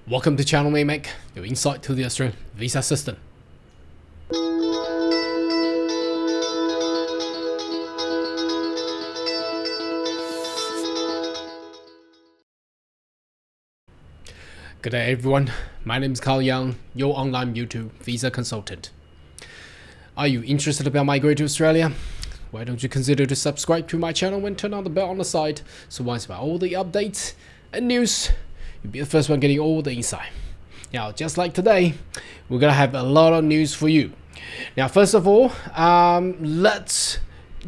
Welcome to Channel Maymek, your insight to the Australian visa system. Good day everyone, my name is Carl Young, your online YouTube visa consultant. Are you interested about migrating to Australia? Why don't you consider to subscribe to my channel and turn on the bell on the side so once about all the updates and news, you'll be the first one getting all the insight. Now, just like today, we're gonna have a lot of news for you. Now, first of all, let's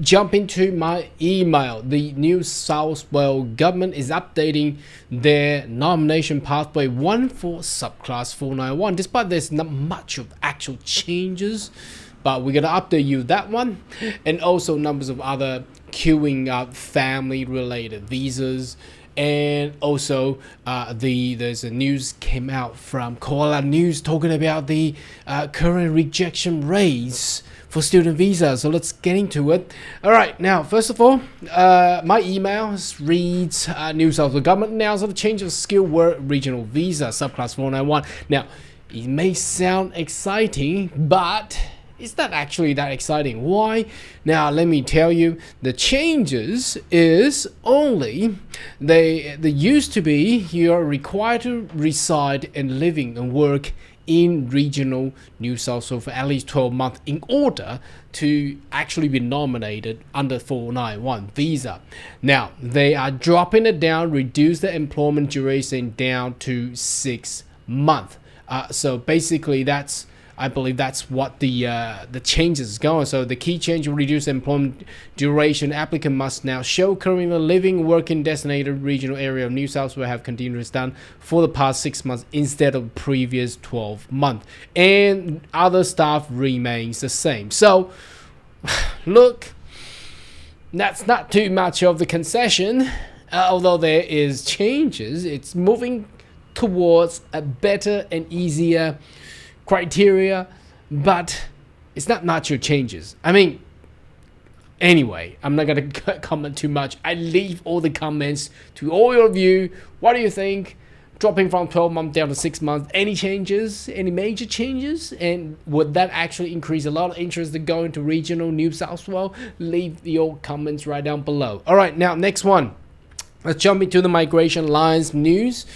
jump into my email. The New South Wales government is updating their nomination pathway 1 for subclass 491. Despite there's not much of actual changes, but we're gonna update you that one, and also numbers of other queuing up family-related visas. And also, there's a news came out from Koala News talking about the current rejection rates for student visas. So let's get into it. All right, now first of all, my email reads: New South Wales government announced the change of skilled work regional visa subclass 491. Now, it may sound exciting, but it's not actually that exciting. Why? Now let me tell you, the changes is only they used to be you're required to reside and living and work in regional New South Wales for at least 12 months in order to actually be nominated under 491 visa. Now they are dropping it down, reduce the employment duration down to 6 months. So basically I believe that's what the changes is going. So the key change will reduce employment duration. Applicant must now show currently living, working designated regional area of New South Wales have continuous done for the past 6 months instead of previous 12 months. And other stuff remains the same. So look, that's not too much of the concession. Although there is changes, it's moving towards a better and easier criteria, but it's not natural changes. I mean, anyway, I'm not gonna comment too much. I leave all the comments to all of you. What do you think? Dropping from 12 months down to 6 months, any changes, any major changes? And would that actually increase a lot of interest to go into regional New South Wales? Leave your comments right down below. All right, now next one. Let's jump into the Migration Alliance news.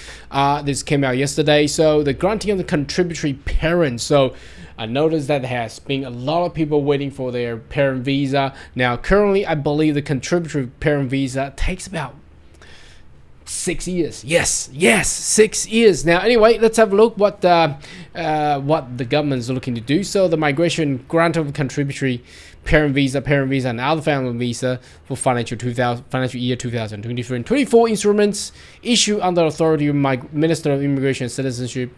This came out yesterday. So the granting of the contributory parent. So I noticed that there has been a lot of people waiting for their parent visa. Now currently, I believe the contributory parent visa takes about 6 years. Yes, 6 years. Now, anyway, let's have a look what the government is looking to do. So the migration grant of contributory parent visa, and other family visa for financial year 2023 and 24 instruments issued under authority of Minister of Immigration, Citizenship,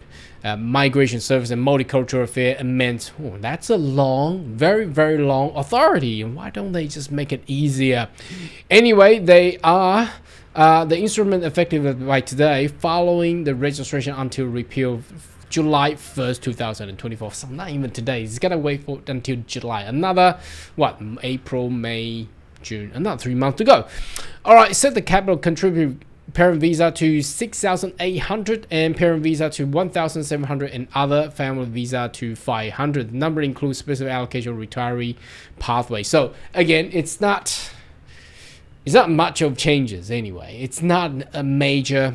Migration Service and Multicultural Affairs amendment. Oh, that's a long, very, very long authority. Why don't they just make it easier? Anyway, they are the instrument effective by today, following the registration until repeal July 1st, 2024. So not even today. It's gonna wait for until July. Another April, May, June. Another 3 months to go. All right. Set the capital contributory parent visa to 6,800 and parent visa to 1,700 and other family visa to 500. The number includes specific allocation retiree pathway. So again, it's not much of changes anyway. It's not a major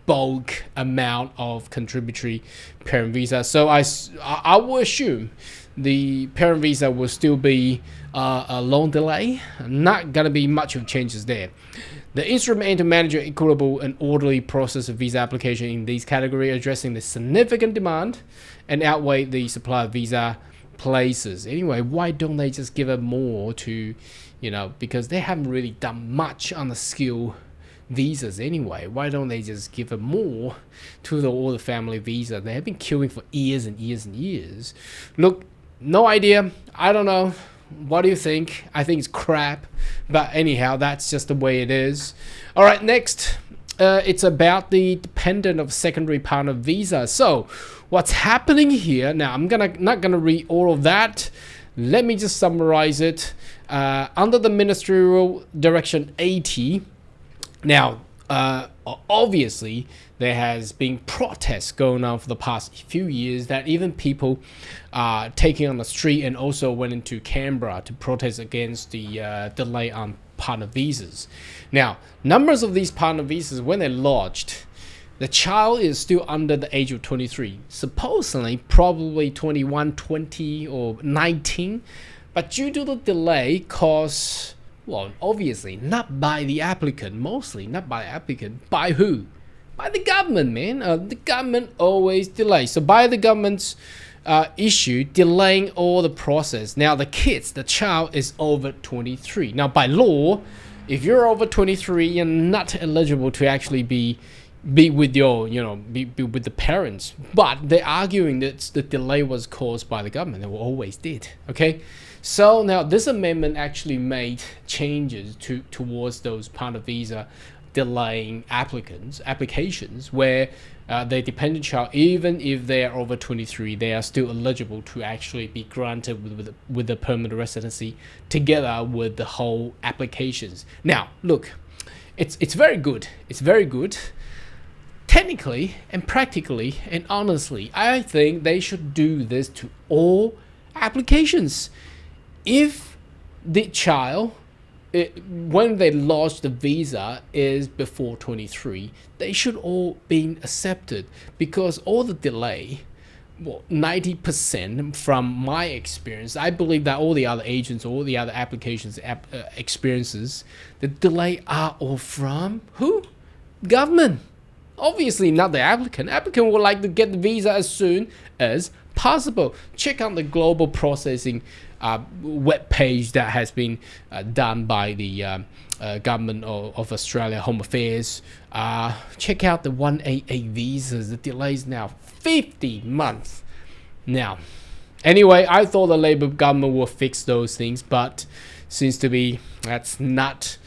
bulk amount of contributory parent visa. So I will assume the parent visa will still be a long delay. Not gonna be much of changes there. The instrument aims to manage an equitable and orderly process of visa application in these categories, addressing the significant demand and outweigh the supply of visa places. Anyway, why don't they just give it more to, because they haven't really done much on the skill visas anyway. Why don't they just give it more to all the family visa? They have been queuing for years and years and years. Look, no idea. I don't know. What do you think? I think it's crap. But anyhow, that's just the way it is. All right, next. It's about the dependent of secondary partner visa. So what's happening here? Now, I'm not gonna read all of that. Let me just summarize it. Under the Ministerial Direction 80, now obviously there has been protests going on for the past few years that even people taking on the street and also went into Canberra to protest against the delay on partner visas. Now, numbers of these partner visas, when they're lodged, the child is still under the age of 23, supposedly probably 21, 20 or 19, but due to the delay caused, well, obviously not by the applicant, mostly not by the applicant, by who? By the government, man. The government always delays. So by the government's issue, delaying all the process. Now the child is over 23. Now by law, if you're over 23, you're not eligible to actually be with your, be with the parents. But they're arguing that the delay was caused by the government. They always did. Okay. So now this amendment actually made changes towards those partner visa delaying applications where their dependent child, even if they are over 23, they are still eligible to actually be granted with the permanent residency together with the whole applications. Now, look, it's very good. It's very good. Technically and practically and honestly, I think they should do this to all applications. If the child, when they lodge the visa, is before 23, they should all be accepted, because all the delay, well, 90% from my experience, I believe that all the other agents, all the other applications, experiences, the delay are all from who? Government. Obviously not the applicant. Applicant would like to get the visa as soon as possible. Check out the global processing web page that has been done by the government of Australia, Home Affairs. Check out the 188 visas. The delay is now 50 months. Now, anyway, I thought the Labour government will fix those things, but seems to be that's not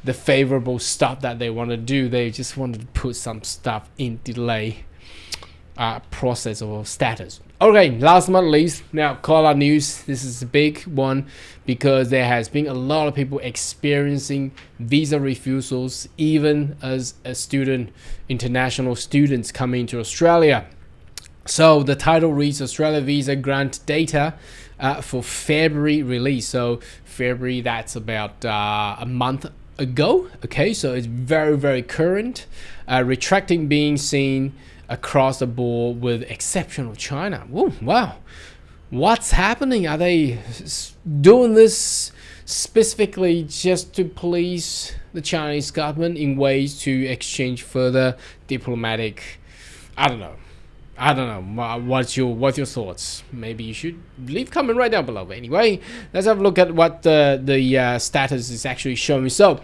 the favorable stuff that they want to do. They just wanted to put some stuff in delay process or status. Okay, last but not least, now Koala news. This is a big one because there has been a lot of people experiencing visa refusals, even as a student, international students coming to Australia. So the title reads Australia visa grant data for February release. So February, that's about a month ago. Okay, so it's very, very current. Retracting being seen across the board with exception of China. Whoa, wow. What's happening? Are they doing this specifically just to please the Chinese government in ways to exchange further diplomatic? I don't know. What's your thoughts? Maybe you should leave comment right down below. But anyway, let's have a look at what the status is actually showing. So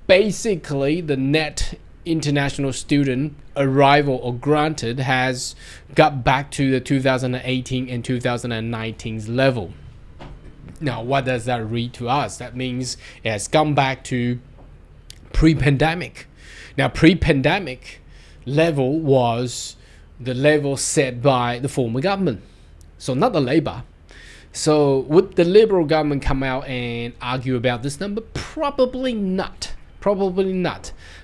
basically, the net international student arrival or granted has got back to the 2018 and 2019's level. Now, what does that read to us? That means it has come back to pre-pandemic. Now, pre-pandemic level was the level set by the former government, so not the Labour. So would the Liberal government come out and argue about this number? Probably not.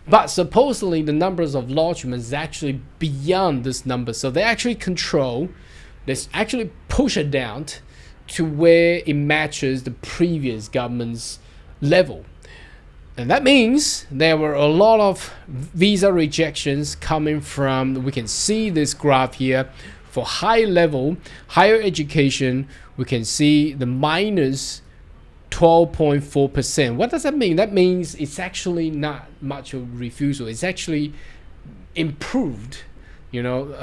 But supposedly the numbers of lodgements is actually beyond this number, so they actually push it down to where it matches the previous government's level. And that means there were a lot of visa rejections coming from, we can see this graph here, for high level, higher education, we can see the minus 12.4%. What does that mean? That means it's actually not much of refusal. It's actually improved,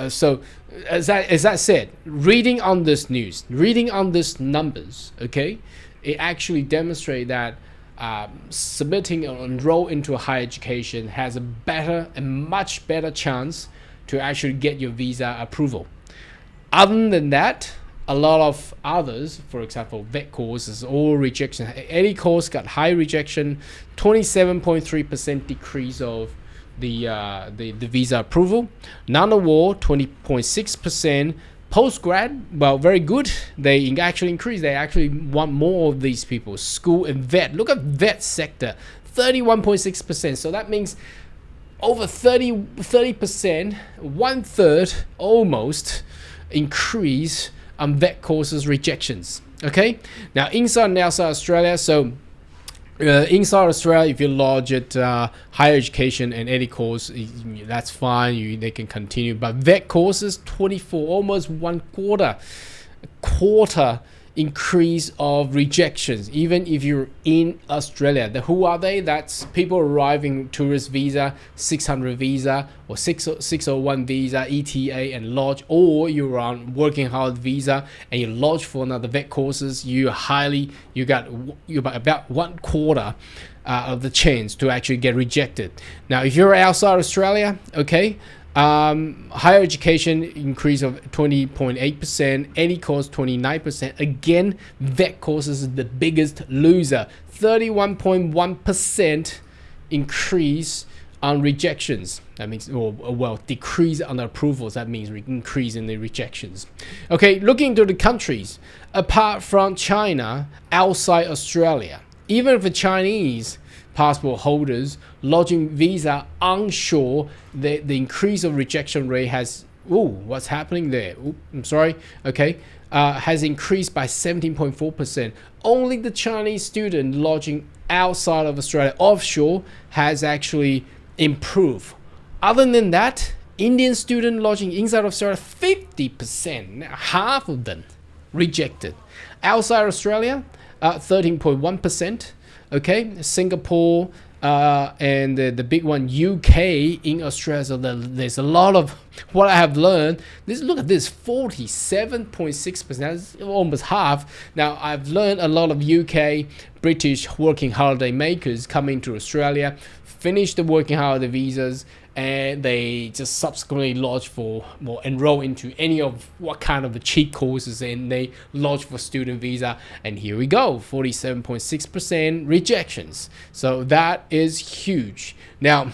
so as I said, reading on this news, reading on these numbers, okay, it actually demonstrates that submitting or enroll into a higher education has a much better chance to actually get your visa approval. Other than that, a lot of others, for example, vet courses, all rejection. Any course got high rejection, 27.3% decrease of the visa approval. Non-award, 20.6%. Post-grad, well, very good. They actually increase. They actually want more of these people. School and vet. Look at vet sector, 31.6%. So that means over 30%, 1/3 almost increase on vet courses rejections. Okay, now inside and outside Australia. So inside Australia, if you lodge at higher education and any course, that's fine. They can continue. But vet courses, 24, almost a quarter increase of rejections, even if you're in Australia. Who are they? That's people arriving tourist visa, 600 visa, or 601 visa, ETA, and lodge, or you're on working hard visa and you lodge for another vet courses. You got about 1/4 of the chance to actually get rejected. Now, if you're outside Australia, okay. Higher education increase of 20.8%, any course 29%. Again, vet courses is the biggest loser, 31.1% increase on rejections. That means, well, decrease on approvals. That means increase in the rejections. Okay, looking to the countries apart from China, outside Australia, even for Chinese passport holders lodging visa onshore, the increase of rejection rate has what's happening there? I'm sorry. Okay, has increased by 17.4%. Only the Chinese student lodging outside of Australia, offshore, has actually improved. Other than that, Indian student lodging inside of Australia, 50%, half of them rejected. Outside Australia, 13.1%. Okay, Singapore and the big one, UK in Australia. So there's a lot of what I have learned. Look at this, 47.6%. That's almost half. Now, I've learned a lot of UK, British working holiday makers coming to Australia, finish the working holiday visas, and they just subsequently lodge for or enroll into any of what kind of the cheap courses, and they lodge for student visa, and here we go, 47.6% rejections. So that is huge. Now,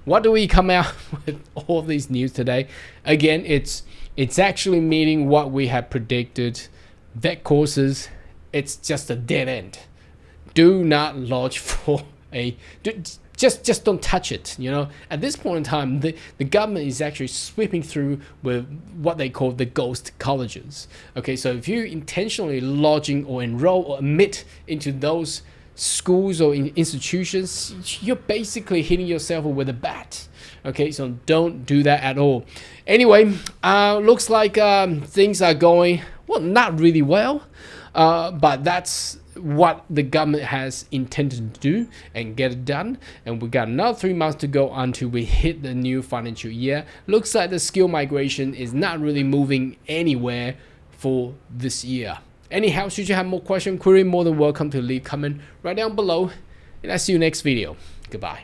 what do we come out with all of these news today? Again, it's actually meeting what we have predicted. Vet courses, it's just a dead end. Do not lodge for just don't touch it. At this point in time, the government is actually sweeping through with what they call the ghost colleges. Okay, so if you intentionally lodging or enroll or admit into those schools or institutions, you're basically hitting yourself with a bat. Okay, so don't do that at all. Anyway, looks like things are going, well, not really well, but that's what the government has intended to do and get it done. And we got another 3 months to go until we hit the new financial year. Looks like the skill migration is not really moving anywhere for this year. Anyhow, should you have more question, query, more than welcome to leave comment right down below. And I'll see you next video. Goodbye.